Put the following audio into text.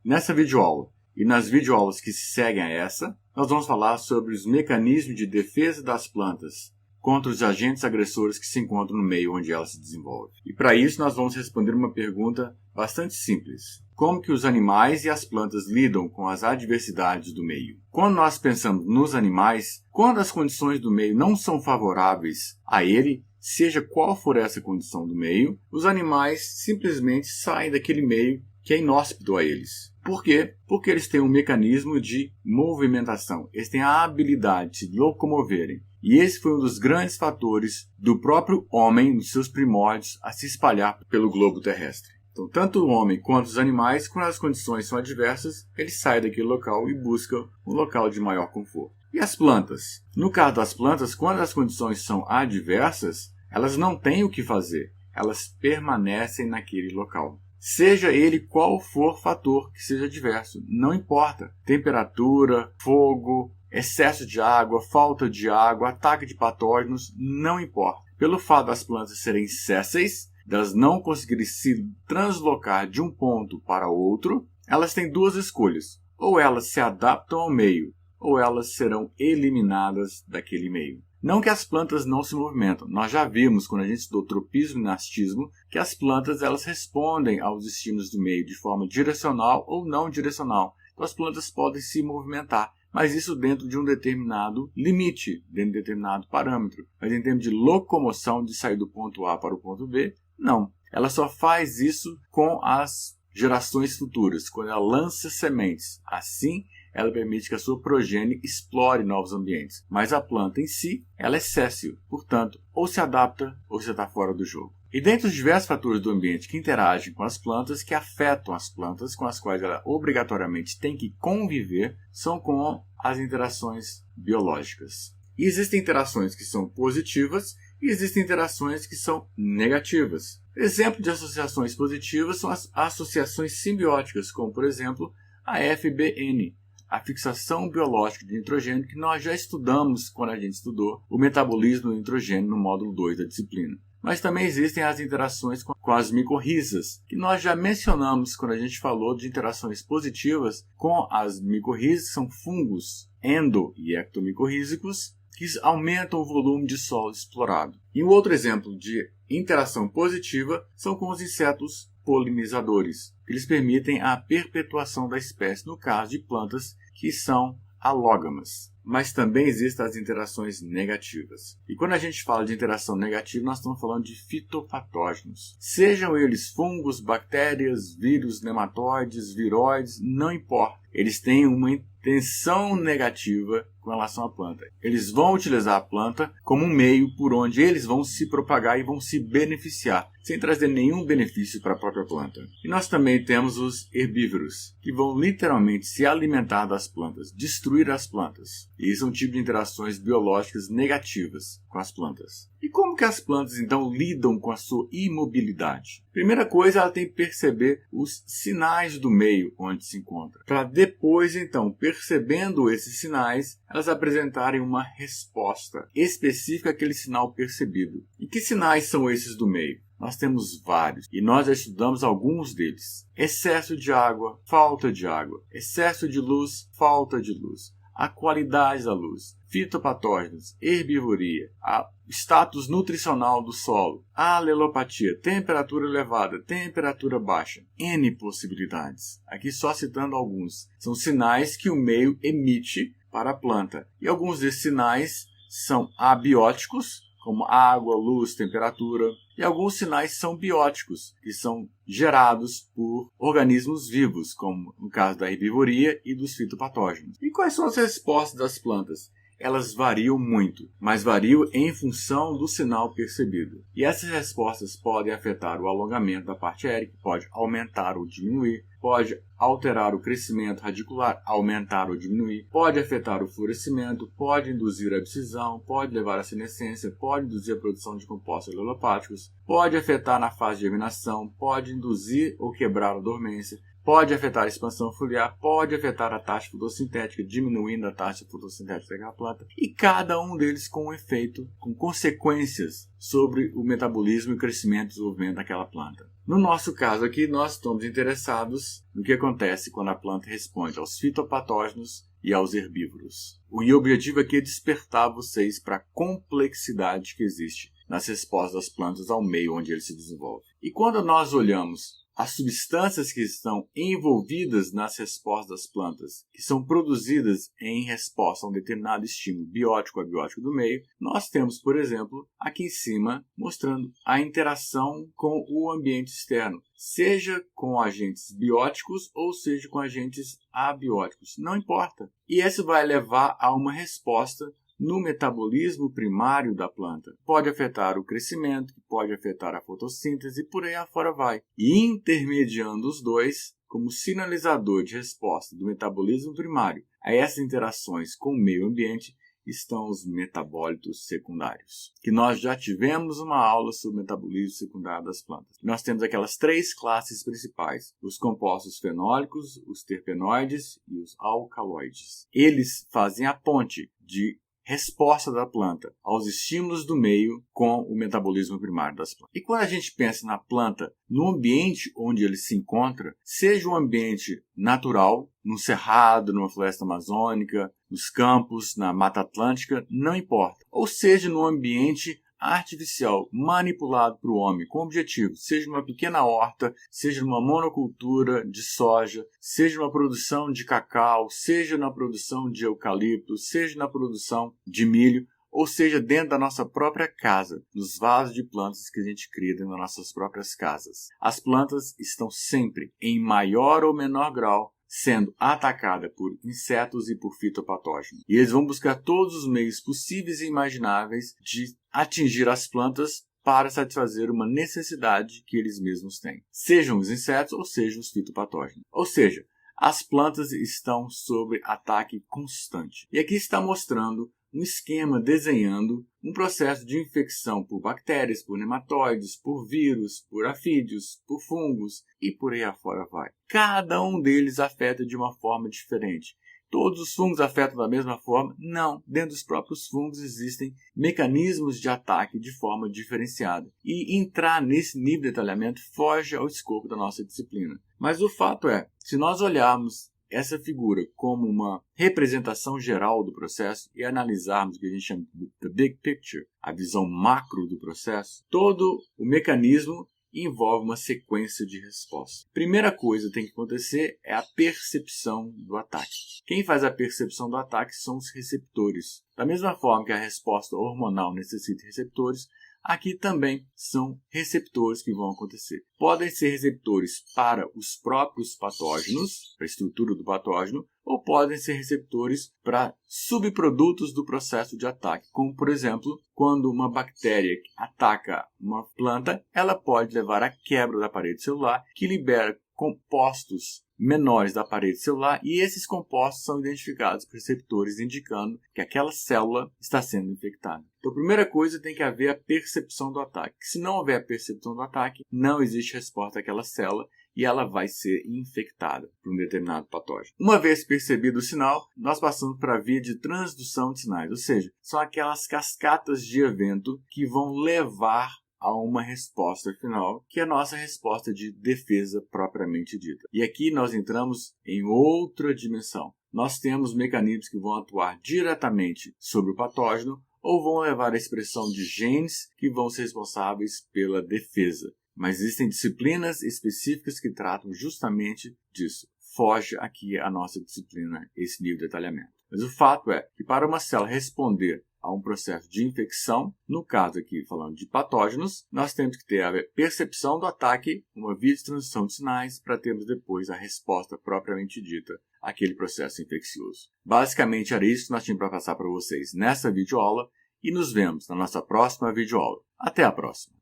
Nessa videoaula e nas videoaulas que se seguem a essa, nós vamos falar sobre os mecanismos de defesa das plantas contra os agentes agressores que se encontram no meio onde ela se desenvolve. E para isso nós vamos responder uma pergunta bastante simples. Como que os animais e as plantas lidam com as adversidades do meio? Quando nós pensamos nos animais, quando as condições do meio não são favoráveis a ele, seja qual for essa condição do meio, os animais simplesmente saem daquele meio que é inóspito a eles. Por quê? Porque eles têm um mecanismo de movimentação. Eles têm a habilidade de se locomoverem. E esse foi um dos grandes fatores do próprio homem, nos seus primórdios, a se espalhar pelo globo terrestre. Então, tanto o homem quanto os animais, quando as condições são adversas, eles saem daquele local e buscam um local de maior conforto. E as plantas? No caso das plantas, quando as condições são adversas, elas não têm o que fazer. Elas permanecem naquele local. Seja ele qual for fator que seja adverso, não importa. Temperatura, fogo, excesso de água, falta de água, ataque de patógenos, não importa. Pelo fato das plantas serem sésseis, delas não conseguirem se translocar de um ponto para outro, elas têm duas escolhas. Ou elas se adaptam ao meio, ou elas serão eliminadas daquele meio. Não que as plantas não se movimentam. Nós já vimos, quando a gente estudou tropismo e nastismo, que as plantas elas respondem aos estímulos do meio de forma direcional ou não direcional. Então as plantas podem se movimentar, mas isso dentro de um determinado limite, dentro de um determinado parâmetro. Mas em termos de locomoção, de sair do ponto A para o ponto B, não. Ela só faz isso com as gerações futuras, quando ela lança sementes. Assim, ela permite que a sua progênie explore novos ambientes. Mas a planta em si, ela é séssil. Portanto, ou se adapta ou você está fora do jogo. E dentre os diversos fatores do ambiente que interagem com as plantas, que afetam as plantas, com as quais ela obrigatoriamente tem que conviver, são com as interações biológicas. E existem interações que são positivas e existem interações que são negativas. Exemplo de associações positivas são as associações simbióticas, como por exemplo a FBN, a fixação biológica de nitrogênio, que nós já estudamos quando a gente estudou o metabolismo do nitrogênio no módulo 2 da disciplina. Mas também existem as interações com as micorrizas, que nós já mencionamos quando a gente falou de interações positivas com as micorrizas, que são fungos endo- e ectomicorrízicos, que aumentam o volume de solo explorado. E um outro exemplo de interação positiva são com os insetos polinizadores, que eles permitem a perpetuação da espécie, no caso de plantas que são alógamas. Mas também existem as interações negativas. E quando a gente fala de interação negativa, nós estamos falando de fitopatógenos. Sejam eles fungos, bactérias, vírus, nematóides, viróides, não importa. Eles têm uma intenção negativa com relação à planta. Eles vão utilizar a planta como um meio por onde eles vão se propagar e vão se beneficiar, sem trazer nenhum benefício para a própria planta. E nós também temos os herbívoros, que vão literalmente se alimentar das plantas, destruir as plantas. E isso é um tipo de interações biológicas negativas com as plantas. E como que as plantas então lidam com a sua imobilidade? Primeira coisa, ela tem que perceber os sinais do meio onde se encontra, para depois então, percebendo esses sinais, elas apresentarem uma resposta específica àquele sinal percebido. E que sinais são esses do meio? Nós temos vários, e nós já estudamos alguns deles. Excesso de água, falta de água. Excesso de luz, falta de luz. A qualidade da luz, fitopatógenos, herbivoria, o status nutricional do solo, a alelopatia, temperatura elevada, temperatura baixa, N possibilidades. Aqui só citando alguns. São sinais que o meio emite para a planta. E alguns desses sinais são abióticos, como água, luz, temperatura. E alguns sinais são bióticos, que são gerados por organismos vivos, como no caso da herbivoria e dos fitopatógenos. E quais são as respostas das plantas? Elas variam muito, mas variam em função do sinal percebido. E essas respostas podem afetar o alongamento da parte aérea, que pode aumentar ou diminuir, pode alterar o crescimento radicular, aumentar ou diminuir, pode afetar o florescimento, pode induzir a abscisão, pode levar à senescência, pode induzir a produção de compostos alelopáticos, pode afetar na fase de germinação, pode induzir ou quebrar a dormência, pode afetar a expansão foliar, pode afetar a taxa fotossintética, diminuindo a taxa fotossintética daquela planta, e cada um deles com um efeito, com consequências sobre o metabolismo e o crescimento e desenvolvimento daquela planta. No nosso caso aqui, nós estamos interessados no que acontece quando a planta responde aos fitopatógenos e aos herbívoros. O objetivo aqui é despertar vocês para a complexidade que existe nas respostas das plantas ao meio onde ele se desenvolve. E quando nós olhamos as substâncias que estão envolvidas nas respostas das plantas, que são produzidas em resposta a um determinado estímulo biótico ou abiótico do meio, nós temos, por exemplo, aqui em cima, mostrando a interação com o ambiente externo, seja com agentes bióticos ou seja com agentes abióticos, não importa. E isso vai levar a uma resposta no metabolismo primário da planta. Pode afetar o crescimento, pode afetar a fotossíntese e por aí afora vai. E intermediando os dois, como sinalizador de resposta do metabolismo primário a essas interações com o meio ambiente, estão os metabólitos secundários, que nós já tivemos uma aula sobre metabolismo secundário das plantas. Nós temos aquelas 3 classes principais: os compostos fenólicos, os terpenoides e os alcaloides. Eles fazem a ponte de resposta da planta aos estímulos do meio com o metabolismo primário das plantas. E quando a gente pensa na planta, no ambiente onde ele se encontra, seja um ambiente natural, num cerrado, numa floresta amazônica, nos campos, na Mata Atlântica, não importa. Ou seja, no ambiente artificial manipulado para o homem com objetivo, seja uma pequena horta, seja uma monocultura de soja, seja uma produção de cacau, seja na produção de eucalipto, seja na produção de milho, ou seja dentro da nossa própria casa, nos vasos de plantas que a gente cria dentro das nossas próprias casas. As plantas estão sempre, em maior ou menor grau, sendo atacada por insetos e por fitopatógenos. E eles vão buscar todos os meios possíveis e imagináveis de atingir as plantas para satisfazer uma necessidade que eles mesmos têm. Sejam os insetos ou sejam os fitopatógenos. Ou seja, as plantas estão sob ataque constante. E aqui está mostrando um esquema desenhando um processo de infecção por bactérias, por nematóides, por vírus, por afídeos, por fungos e por aí afora vai. Cada um deles afeta de uma forma diferente. Todos os fungos afetam da mesma forma? Não. Dentro dos próprios fungos existem mecanismos de ataque de forma diferenciada. E entrar nesse nível de detalhamento foge ao escopo da nossa disciplina. Mas o fato é, se nós olharmos essa figura como uma representação geral do processo e analisarmos o que a gente chama de the big picture, a visão macro do processo, todo o mecanismo envolve uma sequência de respostas. Primeira coisa que tem que acontecer é a percepção do ataque. Quem faz a percepção do ataque são os receptores. Da mesma forma que a resposta hormonal necessita de receptores, aqui também são receptores que vão acontecer. Podem ser receptores para os próprios patógenos, para a estrutura do patógeno, ou podem ser receptores para subprodutos do processo de ataque, como, por exemplo, quando uma bactéria ataca uma planta, ela pode levar à quebra da parede celular, que libera compostos menores da parede celular, e esses compostos são identificados por receptores indicando que aquela célula está sendo infectada. Então, a primeira coisa tem que haver a percepção do ataque. Se não houver a percepção do ataque, não existe resposta àquela célula e ela vai ser infectada por um determinado patógeno. Uma vez percebido o sinal, nós passamos para a via de transdução de sinais, ou seja, são aquelas cascatas de evento que vão levar a uma resposta final, que é a nossa resposta de defesa propriamente dita. E aqui nós entramos em outra dimensão. Nós temos mecanismos que vão atuar diretamente sobre o patógeno ou vão levar à expressão de genes que vão ser responsáveis pela defesa. Mas existem disciplinas específicas que tratam justamente disso. Foge aqui a nossa disciplina, esse nível de detalhamento. Mas o fato é que para uma célula responder a um processo de infecção, no caso aqui falando de patógenos, nós temos que ter a percepção do ataque, uma via de transdução de sinais, para termos depois a resposta propriamente dita àquele processo infeccioso. Basicamente era isso que nós tínhamos para passar para vocês nessa videoaula e nos vemos na nossa próxima videoaula. Até a próxima!